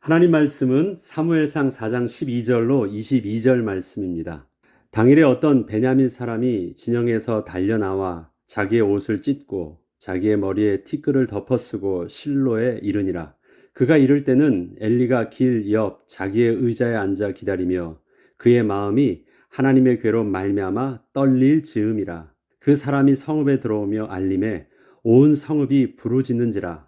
하나님 말씀은 사무엘상 4장 12절로 22절 말씀입니다. 당일에 어떤 베냐민 사람이 진영에서 달려나와 자기의 옷을 찢고 자기의 머리에 티끌을 덮어쓰고 실로에 이르니라. 그가 이를 때는 엘리가 길 옆 자기의 의자에 앉아 기다리며 그의 마음이 하나님의 괴로 말미암아 떨릴 즈음이라. 그 사람이 성읍에 들어오며 알림에 온 성읍이 부르짖는지라.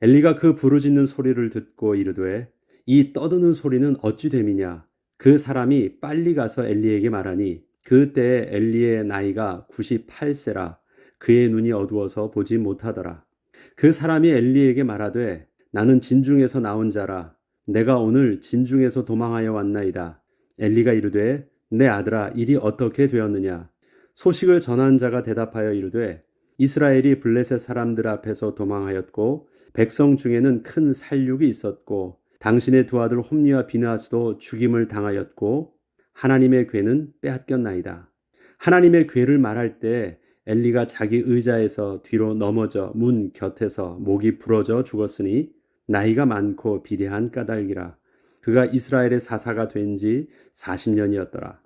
엘리가 그 부르짖는 소리를 듣고 이르되 이 떠드는 소리는 어찌 됨이냐. 그 사람이 빨리 가서 엘리에게 말하니 그때에 엘리의 나이가 98세라. 그의 눈이 어두워서 보지 못하더라. 그 사람이 엘리에게 말하되 나는 진중에서 나온 자라. 내가 오늘 진중에서 도망하여 왔나이다. 엘리가 이르되 내 아들아 일이 어떻게 되었느냐. 소식을 전한 자가 대답하여 이르되 이스라엘이 블레셋 사람들 앞에서 도망하였고 백성 중에는 큰 살육이 있었고 당신의 두 아들 홈니와 비느하스도 죽임을 당하였고 하나님의 괴는 빼앗겼나이다. 하나님의 괴를 말할 때 엘리가 자기 의자에서 뒤로 넘어져 문 곁에서 목이 부러져 죽었으니 나이가 많고 비대한 까닭이라. 그가 이스라엘의 사사가 된 지 40년이었더라.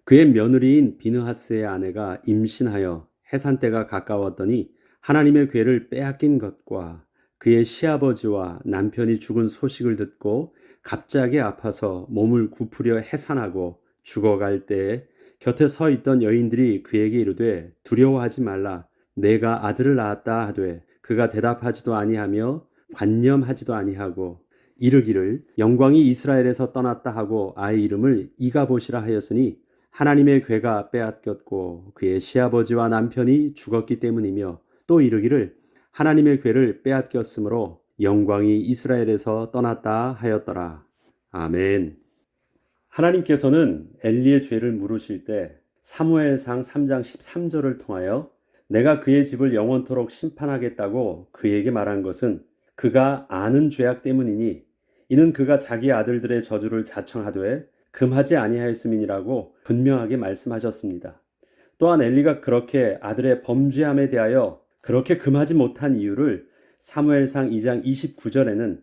그의 며느리인 비느하스의 아내가 임신하여 해산 때가 가까웠더니 하나님의 괴를 빼앗긴 것과 그의 시아버지와 남편이 죽은 소식을 듣고 갑자기 아파서 몸을 굽으려 해산하고 죽어갈 때에 곁에 서 있던 여인들이 그에게 이르되 두려워하지 말라. 내가 아들을 낳았다 하되 그가 대답하지도 아니하며 관념하지도 아니하고 이르기를 영광이 이스라엘에서 떠났다 하고 아이 이름을 이가봇이라 하였으니 하나님의 괴가 빼앗겼고 그의 시아버지와 남편이 죽었기 때문이며 또 이르기를 하나님의 괴를 빼앗겼으므로 영광이 이스라엘에서 떠났다 하였더라. 아멘. 하나님께서는 엘리의 죄를 물으실 때 사무엘상 3장 13절을 통하여 내가 그의 집을 영원토록 심판하겠다고 그에게 말한 것은 그가 아는 죄악 때문이니 이는 그가 자기 아들들의 저주를 자청하되 금하지 아니하였음이니라고 분명하게 말씀하셨습니다. 또한 엘리가 그렇게 아들의 범죄함에 대하여 그렇게 금하지 못한 이유를 사무엘상 2장 29절에는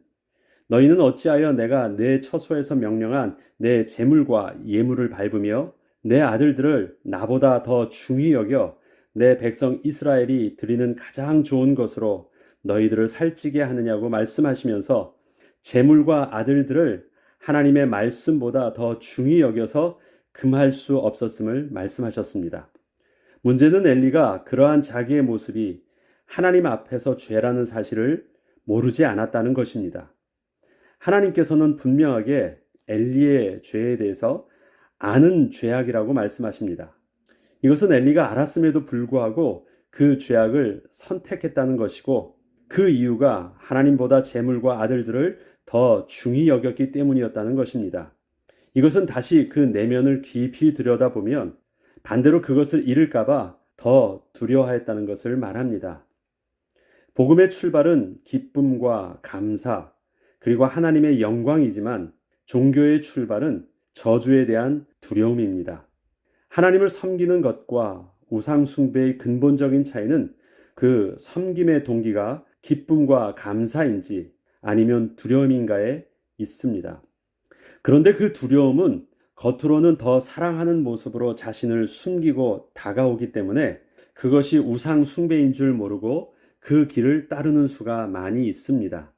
너희는 어찌하여 내가 내 처소에서 명령한 내 재물과 예물을 밟으며 내 아들들을 나보다 더 중히 여겨 내 백성 이스라엘이 드리는 가장 좋은 것으로 너희들을 살찌게 하느냐고 말씀하시면서 재물과 아들들을 하나님의 말씀보다 더 중히 여겨서 금할 수 없었음을 말씀하셨습니다. 문제는 엘리가 그러한 자기의 모습이 하나님 앞에서 죄라는 사실을 모르지 않았다는 것입니다. 하나님께서는 분명하게 엘리의 죄에 대해서 아는 죄악이라고 말씀하십니다. 이것은 엘리가 알았음에도 불구하고 그 죄악을 선택했다는 것이고 그 이유가 하나님보다 재물과 아들들을 더 중히 여겼기 때문이었다는 것입니다. 이것은 다시 그 내면을 깊이 들여다보면 반대로 그것을 잃을까봐 더 두려워했다는 것을 말합니다. 복음의 출발은 기쁨과 감사, 그리고 하나님의 영광이지만 종교의 출발은 저주에 대한 두려움입니다. 하나님을 섬기는 것과 우상 숭배의 근본적인 차이는 그 섬김의 동기가 기쁨과 감사인지 아니면 두려움인가에 있습니다. 그런데 그 두려움은 겉으로는 더 사랑하는 모습으로 자신을 숨기고 다가오기 때문에 그것이 우상 숭배인 줄 모르고 그 길을 따르는 수가 많이 있습니다.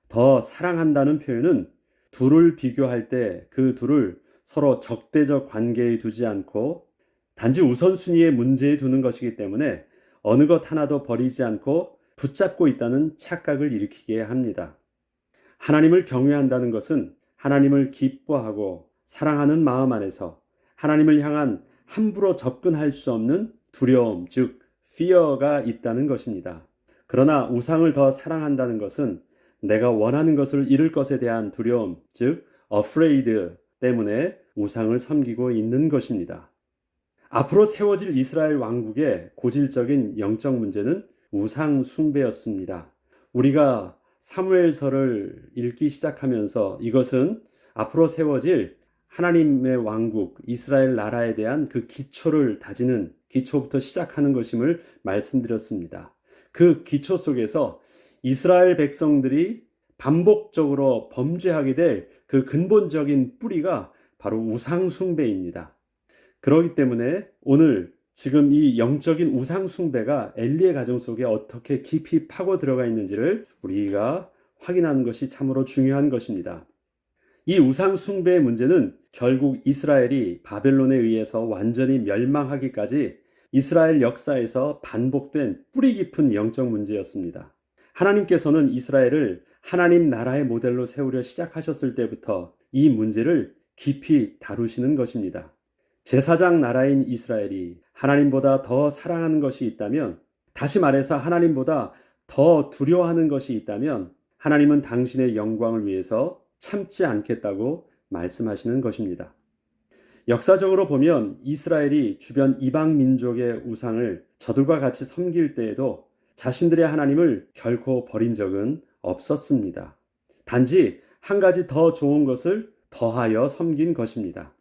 더 사랑한다는 표현은 둘을 비교할 때 그 둘을 서로 적대적 관계에 두지 않고 단지 우선순위의 문제에 두는 것이기 때문에 어느 것 하나도 버리지 않고 붙잡고 있다는 착각을 일으키게 합니다. 하나님을 경외한다는 것은 하나님을 기뻐하고 사랑하는 마음 안에서 하나님을 향한 함부로 접근할 수 없는 두려움, 즉 fear가 있다는 것입니다. 그러나 우상을 더 사랑한다는 것은 내가 원하는 것을 잃을 것에 대한 두려움, 즉 afraid 때문에 우상을 섬기고 있는 것입니다. 앞으로 세워질 이스라엘 왕국의 고질적인 영적 문제는 우상 숭배였습니다. 우리가 사무엘서를 읽기 시작하면서 이것은 앞으로 세워질 하나님의 왕국, 이스라엘 나라에 대한 그 기초를 다지는 기초부터 시작하는 것임을 말씀드렸습니다. 그 기초 속에서 이스라엘 백성들이 반복적으로 범죄하게 될 그 근본적인 뿌리가 바로 우상숭배입니다. 그렇기 때문에 오늘 지금 이 영적인 우상숭배가 엘리의 가정 속에 어떻게 깊이 파고 들어가 있는지를 우리가 확인하는 것이 참으로 중요한 것입니다. 이 우상숭배의 문제는 결국 이스라엘이 바벨론에 의해서 완전히 멸망하기까지 이스라엘 역사에서 반복된 뿌리 깊은 영적 문제였습니다. 하나님께서는 이스라엘을 하나님 나라의 모델로 세우려 시작하셨을 때부터 이 문제를 깊이 다루시는 것입니다. 제사장 나라인 이스라엘이 하나님보다 더 사랑하는 것이 있다면, 다시 말해서 하나님보다 더 두려워하는 것이 있다면 하나님은 당신의 영광을 위해서 참지 않겠다고 말씀하시는 것입니다. 역사적으로 보면 이스라엘이 주변 이방 민족의 우상을 저들과 같이 섬길 때에도 자신들의 하나님을 결코 버린 적은 없었습니다. 단지 한 가지 더 좋은 것을 더하여 섬긴 것입니다.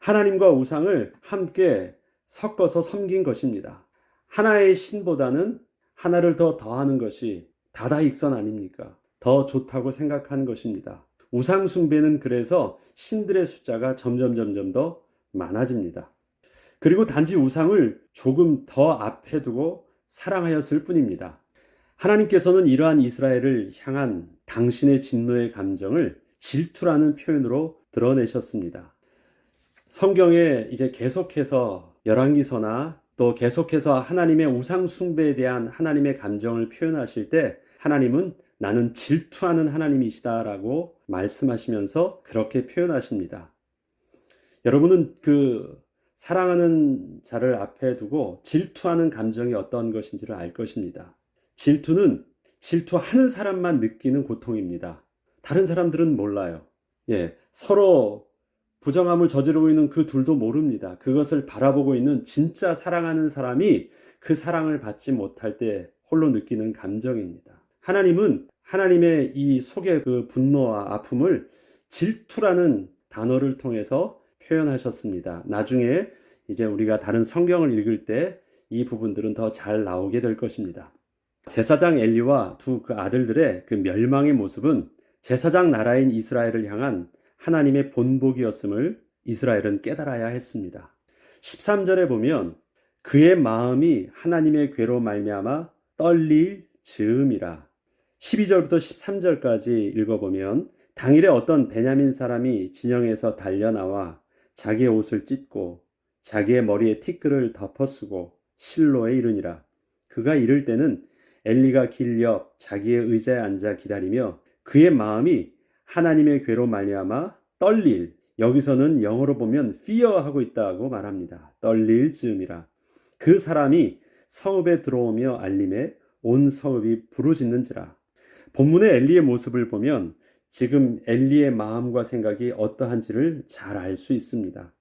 하나님과 우상을 함께 섞어서 섬긴 것입니다. 하나의 신보다는 하나를 더 더하는 것이 다다익선 아닙니까? 더 좋다고 생각하는 것입니다. 우상 숭배는 그래서 신들의 숫자가 점점 더 많아집니다. 그리고 단지 우상을 조금 더 앞에 두고 사랑하였을 뿐입니다. 하나님께서는 이러한 이스라엘을 향한 당신의 진노의 감정을 질투라는 표현으로 드러내셨습니다. 성경에 이제 계속해서 열왕기서나 또 계속해서 하나님의 우상 숭배에 대한 하나님의 감정을 표현하실 때 하나님은 나는 질투하는 하나님이시다라고 말씀하시면서 그렇게 표현하십니다. 여러분은 그 사랑하는 자를 앞에 두고 질투하는 감정이 어떤 것인지를 알 것입니다. 질투는 질투하는 사람만 느끼는 고통입니다. 다른 사람들은 몰라요. 서로 부정함을 저지르고 있는 그 둘도 모릅니다. 그것을 바라보고 있는 진짜 사랑하는 사람이 그 사랑을 받지 못할 때 홀로 느끼는 감정입니다. 하나님은 하나님의 이 속의 그 분노와 아픔을 질투라는 단어를 통해서 표현하셨습니다. 나중에 이제 우리가 다른 성경을 읽을 때 이 부분들은 더 잘 나오게 될 것입니다. 제사장 엘리와 두 그 아들들의 그 멸망의 모습은 제사장 나라인 이스라엘을 향한 하나님의 본보기였음을 이스라엘은 깨달아야 했습니다. 13절에 보면 그의 마음이 하나님의 괴로 말미암아 떨릴 즈음이라. 12절부터 13절까지 읽어보면 당일에 어떤 베냐민 사람이 진영에서 달려나와 자기의 옷을 찢고 자기의 머리에 티끌을 덮어쓰고 실로에 이르니라. 그가 이를 때는 엘리가 길 옆 자기의 의자에 앉아 기다리며 그의 마음이 하나님의 괴로 말미암아 떨릴, 여기서는 영어로 보면 fear 하고 있다고 말합니다. 떨릴 즈음이라. 그 사람이 성읍에 들어오며 알림에 온 성읍이 부르짖는지라. 본문의 엘리의 모습을 보면 지금 엘리의 마음과 생각이 어떠한지를 잘 알 수 있습니다.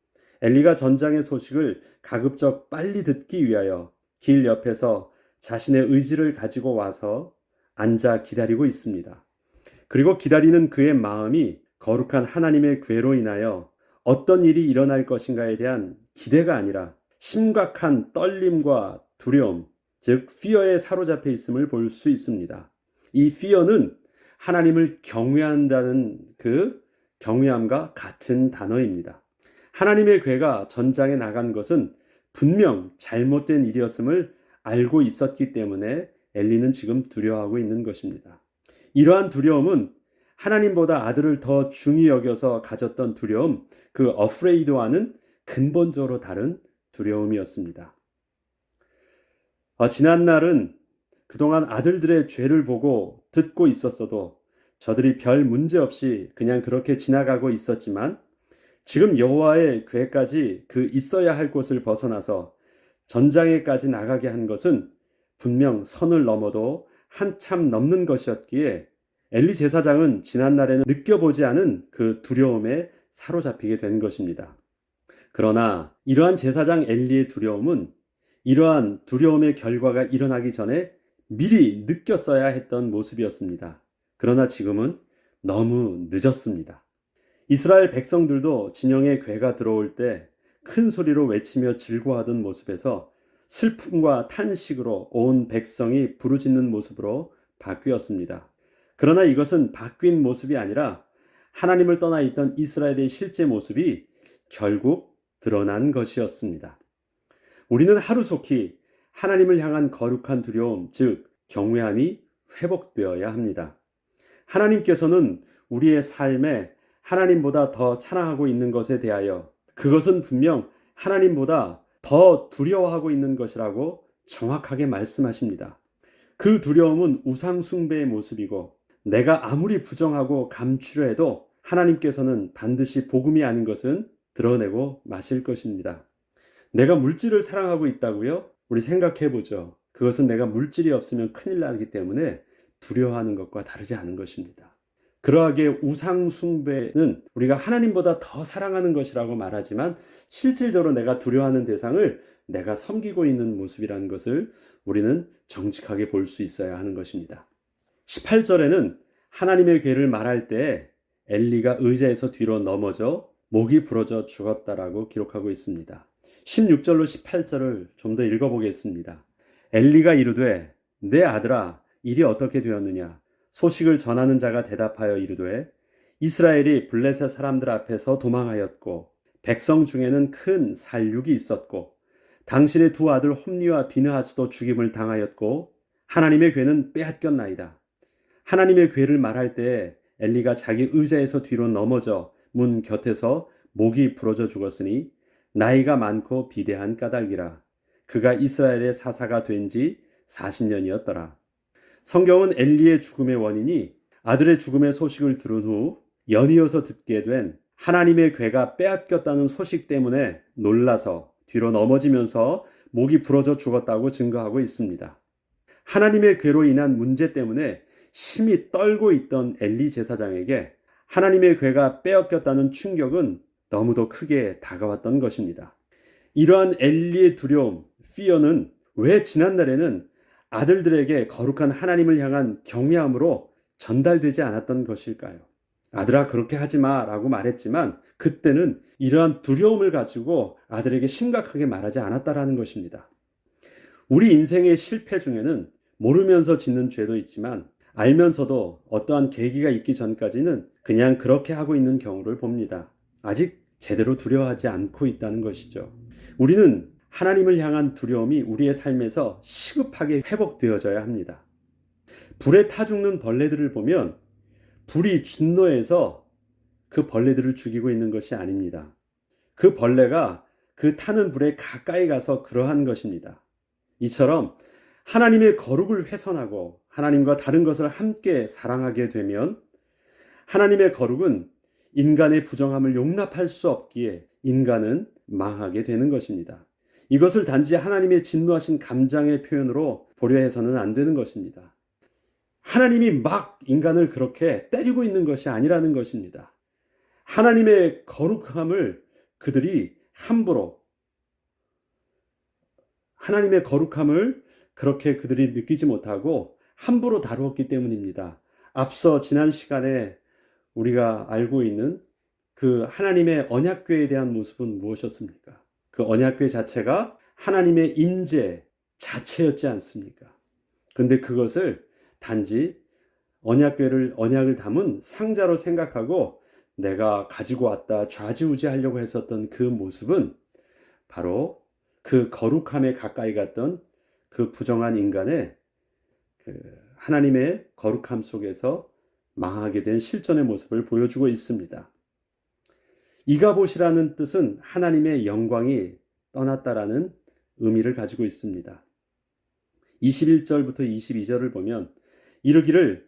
엘리가 전장의 소식을 가급적 빨리 듣기 위하여 길 옆에서 자신의 의지를 가지고 와서 앉아 기다리고 있습니다. 그리고 기다리는 그의 마음이 거룩한 하나님의 괴로 인하여 어떤 일이 일어날 것인가에 대한 기대가 아니라 심각한 떨림과 두려움, 즉 fear에 사로잡혀 있음을 볼 수 있습니다. 이 fear는 하나님을 경외한다는 그 경외함과 같은 단어입니다. 하나님의 괴가 전장에 나간 것은 분명 잘못된 일이었음을 알고 있었기 때문에 엘리는 지금 두려워하고 있는 것입니다. 이러한 두려움은 하나님보다 아들을 더 중히 여겨서 가졌던 두려움, 그 afraid와는 근본적으로 다른 두려움이었습니다. 지난날은 그동안 아들들의 죄를 보고 듣고 있었어도 저들이 별 문제 없이 그냥 그렇게 지나가고 있었지만 지금 여호와의 궤까지 그 있어야 할 곳을 벗어나서 전장에까지 나가게 한 것은 분명 선을 넘어도 한참 넘는 것이었기에 엘리 제사장은 지난날에는 느껴보지 않은 그 두려움에 사로잡히게 된 것입니다. 그러나 이러한 제사장 엘리의 두려움은 이러한 두려움의 결과가 일어나기 전에 미리 느꼈어야 했던 모습이었습니다. 그러나 지금은 너무 늦었습니다. 이스라엘 백성들도 진영에 괴가 들어올 때 큰 소리로 외치며 즐거워하던 모습에서 슬픔과 탄식으로 온 백성이 부르짖는 모습으로 바뀌었습니다. 그러나 이것은 바뀐 모습이 아니라 하나님을 떠나 있던 이스라엘의 실제 모습이 결국 드러난 것이었습니다. 우리는 하루속히 하나님을 향한 거룩한 두려움, 즉 경외함이 회복되어야 합니다. 하나님께서는 우리의 삶에 하나님보다 더 사랑하고 있는 것에 대하여 그것은 분명 하나님보다 더 두려워하고 있는 것이라고 정확하게 말씀하십니다. 그 두려움은 우상 숭배의 모습이고 내가 아무리 부정하고 감추려 해도 하나님께서는 반드시 복음이 아닌 것은 드러내고 마실 것입니다. 내가 물질을 사랑하고 있다고요? 우리 생각해 보죠. 그것은 내가 물질이 없으면 큰일 나기 때문에 두려워하는 것과 다르지 않은 것입니다. 그러하게 우상 숭배는 우리가 하나님보다 더 사랑하는 것이라고 말하지만 실질적으로 내가 두려워하는 대상을 내가 섬기고 있는 모습이라는 것을 우리는 정직하게 볼 수 있어야 하는 것입니다. 18절에는 하나님의 괴를 말할 때 엘리가 의자에서 뒤로 넘어져 목이 부러져 죽었다라고 기록하고 있습니다. 16절로 18절을 좀 더 읽어보겠습니다. 엘리가 이르되 내 아들아 일이 어떻게 되었느냐? 소식을 전하는 자가 대답하여 이르되 이스라엘이 블레셋 사람들 앞에서 도망하였고 백성 중에는 큰 살육이 있었고 당신의 두 아들 홈니와 비느하스도 죽임을 당하였고 하나님의 괴는 빼앗겼나이다. 하나님의 괴를 말할 때 엘리가 자기 의자에서 뒤로 넘어져 문 곁에서 목이 부러져 죽었으니 나이가 많고 비대한 까닭이라. 그가 이스라엘의 사사가 된 지 40년이었더라. 성경은 엘리의 죽음의 원인이 아들의 죽음의 소식을 들은 후 연이어서 듣게 된 하나님의 괴가 빼앗겼다는 소식 때문에 놀라서 뒤로 넘어지면서 목이 부러져 죽었다고 증거하고 있습니다. 하나님의 괴로 인한 문제 때문에 심히 떨고 있던 엘리 제사장에게 하나님의 괴가 빼앗겼다는 충격은 너무도 크게 다가왔던 것입니다. 이러한 엘리의 두려움, fear는 왜 지난날에는 아들들에게 거룩한 하나님을 향한 경외함으로 전달되지 않았던 것일까요? 아들아 그렇게 하지 마 라고 말했지만 그때는 이러한 두려움을 가지고 아들에게 심각하게 말하지 않았다라는 것입니다. 우리 인생의 실패 중에는 모르면서 짓는 죄도 있지만 알면서도 어떠한 계기가 있기 전까지는 그냥 그렇게 하고 있는 경우를 봅니다. 아직 제대로 두려워하지 않고 있다는 것이죠. 우리는 하나님을 향한 두려움이 우리의 삶에서 시급하게 회복되어져야 합니다. 불에 타 죽는 벌레들을 보면 불이 진노해서 그 벌레들을 죽이고 있는 것이 아닙니다. 그 벌레가 그 타는 불에 가까이 가서 그러한 것입니다. 이처럼 하나님의 거룩을 훼손하고 하나님과 다른 것을 함께 사랑하게 되면 하나님의 거룩은 인간의 부정함을 용납할 수 없기에 인간은 망하게 되는 것입니다. 이것을 단지 하나님의 진노하신 감정의 표현으로 보려 해서는 안 되는 것입니다. 하나님이 막 인간을 그렇게 때리고 있는 것이 아니라는 것입니다. 하나님의 거룩함을 그들이 함부로 하나님의 거룩함을 그렇게 그들이 느끼지 못하고 함부로 다루었기 때문입니다. 앞서 지난 시간에 우리가 알고 있는 그 하나님의 언약궤에 대한 모습은 무엇이었습니까? 그 언약궤 자체가 하나님의 임재 자체였지 않습니까? 그런데 그것을 단지 언약을 담은 상자로 생각하고 내가 가지고 왔다 좌지우지하려고 했었던 그 모습은 바로 그 거룩함에 가까이 갔던 그 부정한 인간의 그 하나님의 거룩함 속에서 망하게 된 실존의 모습을 보여주고 있습니다. 이가봇이라는 뜻은 하나님의 영광이 떠났다라는 의미를 가지고 있습니다. 21절부터 22절을 보면 이르기를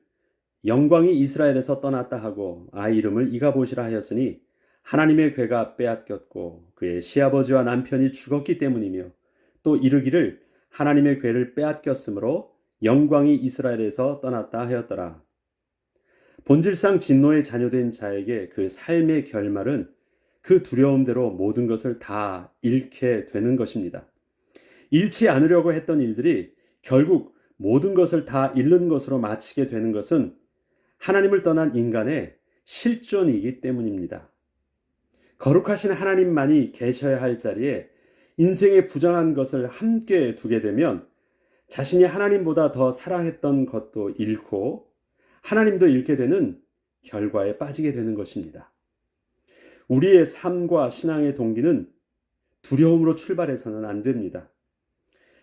영광이 이스라엘에서 떠났다 하고 아이 이름을 이가봇이라 하였으니 하나님의 괴가 빼앗겼고 그의 시아버지와 남편이 죽었기 때문이며 또 이르기를 하나님의 괴를 빼앗겼으므로 영광이 이스라엘에서 떠났다 하였더라. 본질상 진노의 자녀된 자에게 그 삶의 결말은 그 두려움대로 모든 것을 다 잃게 되는 것입니다. 잃지 않으려고 했던 일들이 결국 모든 것을 다 잃는 것으로 마치게 되는 것은 하나님을 떠난 인간의 실존이기 때문입니다. 거룩하신 하나님만이 계셔야 할 자리에 인생의 부정한 것을 함께 두게 되면 자신이 하나님보다 더 사랑했던 것도 잃고 하나님도 잃게 되는 결과에 빠지게 되는 것입니다. 우리의 삶과 신앙의 동기는 두려움으로 출발해서는 안 됩니다.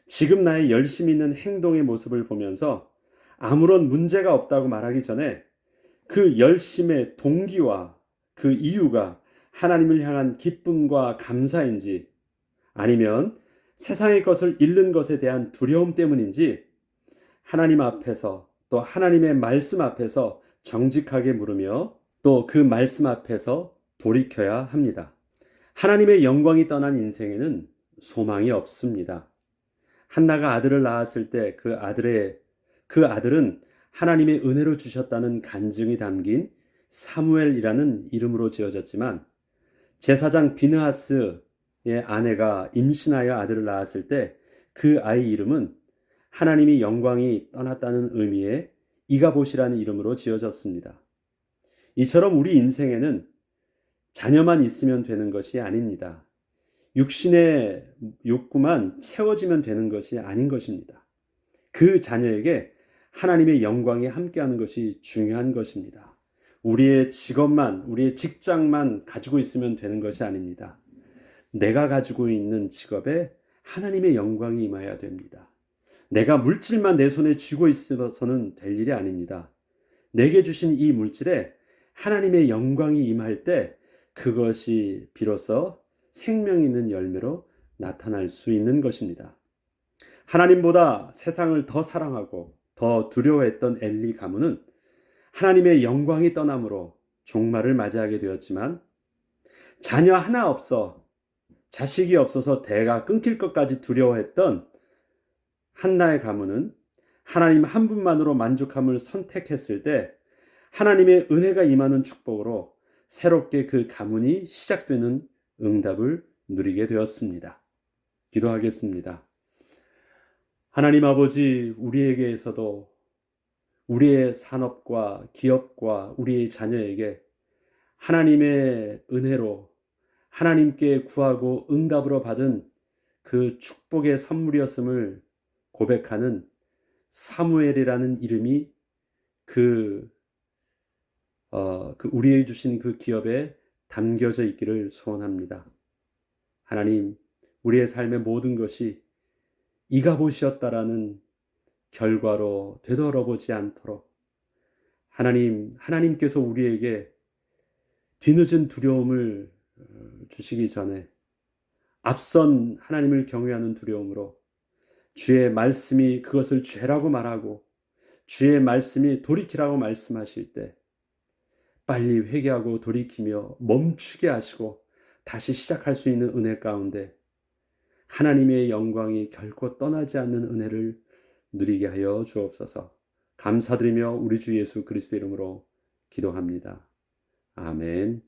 지금 나의 열심 있는 행동의 모습을 보면서 아무런 문제가 없다고 말하기 전에 그 열심의 동기와 그 이유가 하나님을 향한 기쁨과 감사인지, 아니면 세상의 것을 잃는 것에 대한 두려움 때문인지 하나님 앞에서, 또 하나님의 말씀 앞에서 정직하게 물으며 또 그 말씀 앞에서 돌이켜야 합니다. 하나님의 영광이 떠난 인생에는 소망이 없습니다. 한나가 아들을 낳았을 때 그 아들은 하나님의 은혜로 주셨다는 간증이 담긴 사무엘이라는 이름으로 지어졌지만, 제사장 비느하스의 아내가 임신하여 아들을 낳았을 때 그 아이 이름은 하나님의 영광이 떠났다는 의미의 이가봇이라는 이름으로 지어졌습니다. 이처럼 우리 인생에는 자녀만 있으면 되는 것이 아닙니다. 육신의 욕구만 채워지면 되는 것이 아닌 것입니다. 그 자녀에게 하나님의 영광이 함께하는 것이 중요한 것입니다. 우리의 직업만, 우리의 직장만 가지고 있으면 되는 것이 아닙니다. 내가 가지고 있는 직업에 하나님의 영광이 임해야 됩니다. 내가 물질만 내 손에 쥐고 있어서는 될 일이 아닙니다. 내게 주신 이 물질에 하나님의 영광이 임할 때 그것이 비로소 생명 있는 열매로 나타날 수 있는 것입니다. 하나님보다 세상을 더 사랑하고 더 두려워했던 엘리 가문은 하나님의 영광이 떠남으로 종말을 맞이하게 되었지만, 자녀 하나 없어, 자식이 없어서 대가 끊길 것까지 두려워했던 한나의 가문은 하나님 한 분만으로 만족함을 선택했을 때 하나님의 은혜가 임하는 축복으로 새롭게 그 가문이 시작되는 응답을 누리게 되었습니다. 기도하겠습니다. 하나님 아버지, 우리에게서도 우리의 산업과 기업과 우리의 자녀에게 하나님의 은혜로 하나님께 구하고 응답으로 받은 그 축복의 선물이었음을 고백하는 사무엘이라는 이름이 우리에게 주신 그 기업에 담겨져 있기를 소원합니다. 하나님, 우리의 삶의 모든 것이 이가봇이었다라는 결과로 되돌아보지 않도록 하나님께서 우리에게 뒤늦은 두려움을 주시기 전에 앞선 하나님을 경외하는 두려움으로 주의 말씀이 그것을 죄라고 말하고 주의 말씀이 돌이키라고 말씀하실 때 빨리 회개하고 돌이키며 멈추게 하시고 다시 시작할 수 있는 은혜 가운데 하나님의 영광이 결코 떠나지 않는 은혜를 누리게 하여 주옵소서. 감사드리며 우리 주 예수 그리스도 이름으로 기도합니다. 아멘.